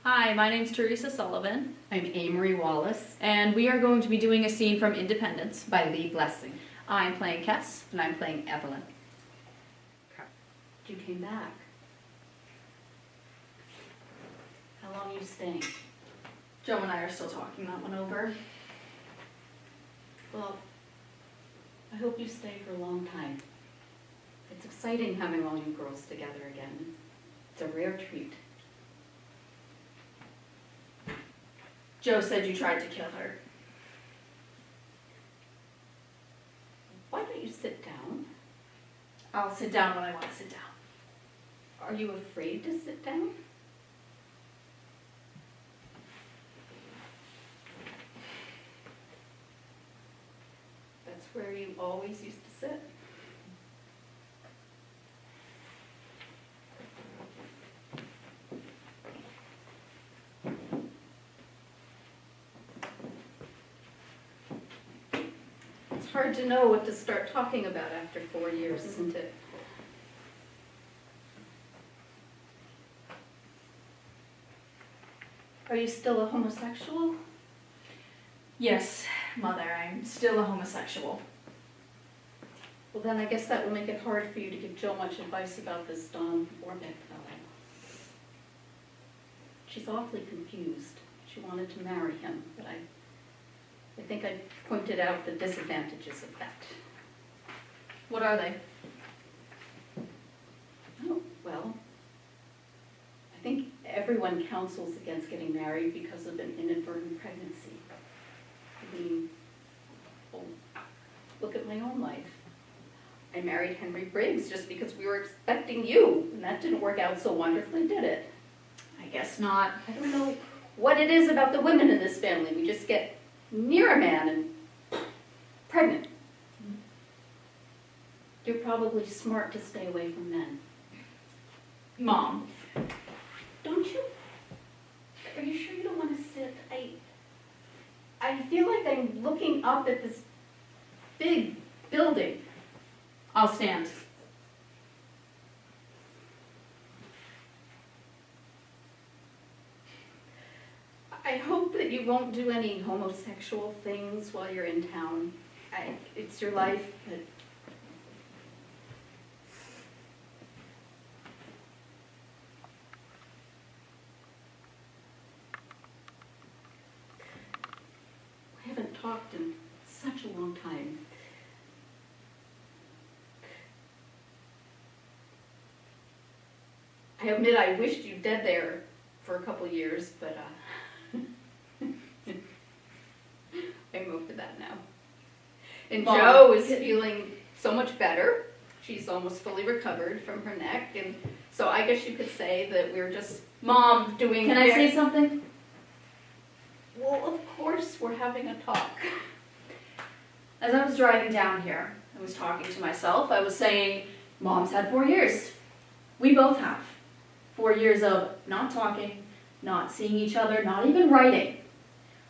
Hi, my name's Theresa Sullivan. I'm Amory Wallace. And we are going to be doing a scene from Independence. By Lee Blessing. I'm playing Kess. And I'm playing Evelyn. You came back. How long are you staying? Joe and I are still talking that one over. Well, I hope you stay for a long time. It's exciting having all you girls together again. It's a rare treat. Joe said you tried to kill her. Why don't you sit down? I'll sit down when I want to sit down. Are you afraid to sit down? That's where you always used to sit. It's hard to know what to start talking about after 4 years, isn't it? Are you still a homosexual? Yes, Mother, I'm still a homosexual. Well, then I guess that will make it hard for you to give Jill much advice about this Don Orbeck fellow. She's awfully confused. She wanted to marry him, but I think I pointed out the disadvantages of that. What are they? Oh, well, I think everyone counsels against getting married because of an inadvertent pregnancy. I mean, well, look at my own life. I married Henry Briggs just because we were expecting you, and that didn't work out so wonderfully, did it? I guess not. I don't know what it is about the women in this family. We just get near a man and pregnant. You're probably smart to stay away from men. Mom. Don't you? Are you sure you don't want to sit? I feel like I'm looking up at this big building. I'll stand. I hope that you won't do any homosexual things while you're in town. It's your life, but I haven't talked in such a long time. I admit I wished you dead there for a couple years, but I'm over that now. And Mom. Jo is feeling so much better. She's almost fully recovered from her neck, and so I guess you could say that we're just Mom, doing. can I say something? Well, of course, we're having a talk. As I was driving down here, I was talking to myself. I was saying, Mom's had 4 years. We both have. 4 years of not talking, not seeing each other, not even writing.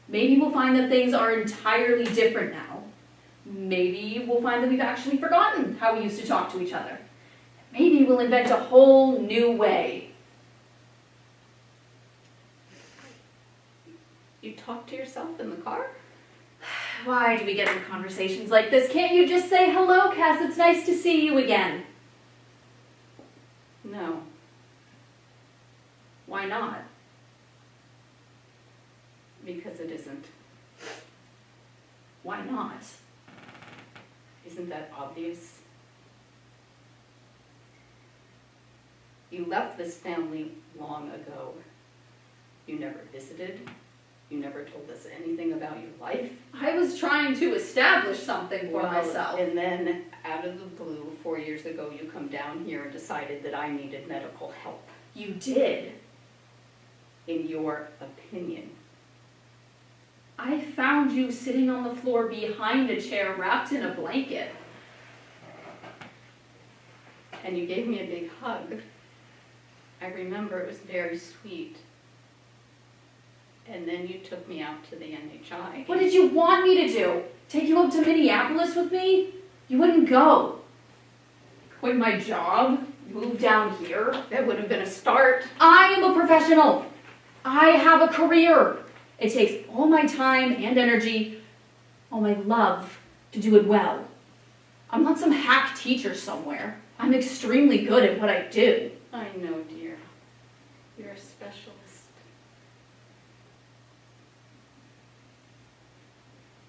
Maybe we'll find that things are entirely different now. Maybe we'll find that we've actually forgotten how we used to talk to each other. Maybe we'll invent a whole new way. You talk to yourself in the car? Why do we get in conversations like this? Can't you just say, hello, Cass, it's nice to see you again? No. Why not? Because it isn't. Why not? Isn't that obvious? You left this family long ago. You never visited. You never told us anything about your life. I was trying to establish something for myself. And then, out of the blue, 4 years ago, you come down here and decided that I needed medical help. You did. In your opinion. I found you sitting on the floor behind a chair wrapped in a blanket. And you gave me a big hug. I remember it was very sweet. And then you took me out to the NHI. What did you want me to do? Take you up to Minneapolis with me? You wouldn't go. Quit my job? Move down here? That would have been a start. I am a professional. I have a career. It takes all my time and energy, all my love to do it well. I'm not some hack teacher somewhere. I'm extremely good at what I do. I know, dear. You're a specialist.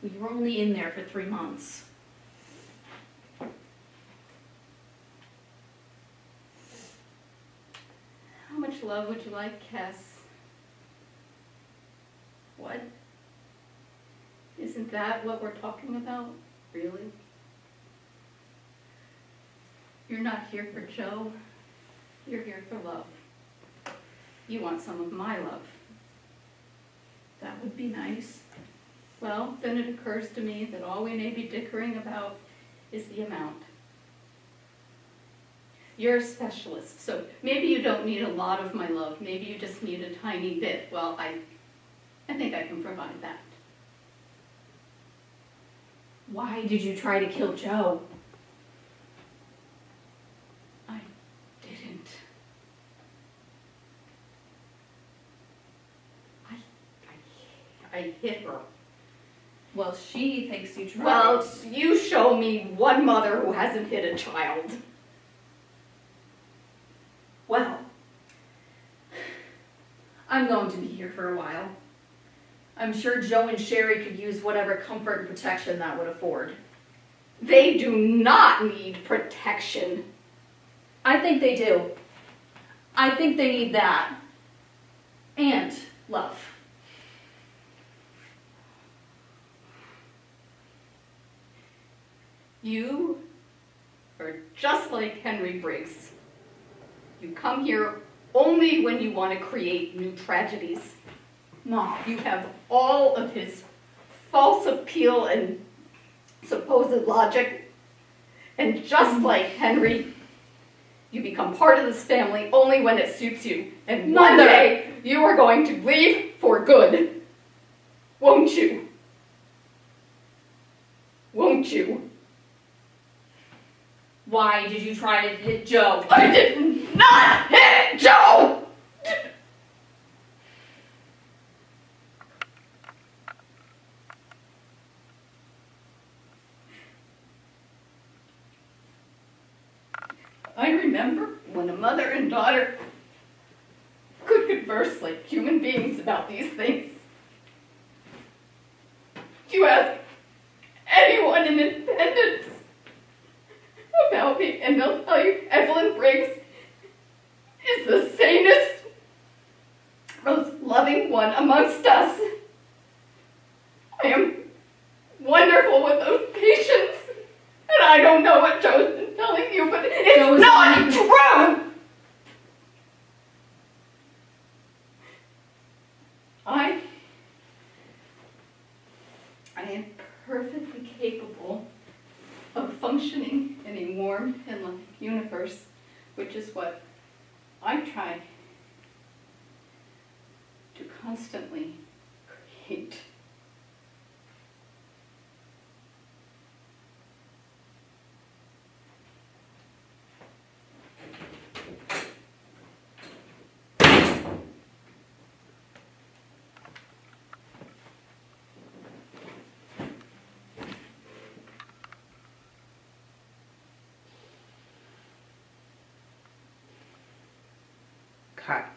We were only in there for 3 months. How much love would you like, Cass? What? Isn't that what we're talking about, really? You're not here for Joe. You're here for love. You want some of my love. That would be nice. Well, then it occurs to me that all we may be dickering about is the amount. You're a specialist, so maybe you don't need a lot of my love. Maybe you just need a tiny bit. Well, I think I can provide that. Why did you try to kill Joe? I didn't. I hit her. Well, she thinks you tried. Well, you show me one mother who hasn't hit a child. Well, I'm going to be here for a while. I'm sure Joe and Sherry could use whatever comfort and protection that would afford. They do not need protection. I think they do. I think they need that. And love. You are just like Henry Briggs. You come here only when you want to create new tragedies. Mom, You have all of his false appeal and supposed logic. And just like Henry, you become part of this family only when it suits you. And one Mother! day, you are going to leave for good. Won't you? Won't you? why did you try to hit Joe? I did not hit Joe! I remember when a mother and daughter could converse like human beings about these things. You ask anyone in Independence about me, and they'll tell you Evelyn Briggs is the sanest, most loving one amongst us. I am wonderful with those patients, and I don't know what Joe's been telling you, but it's not true! I am perfectly capable of functioning in a warm and loving universe, which is what I try to constantly create. Cut.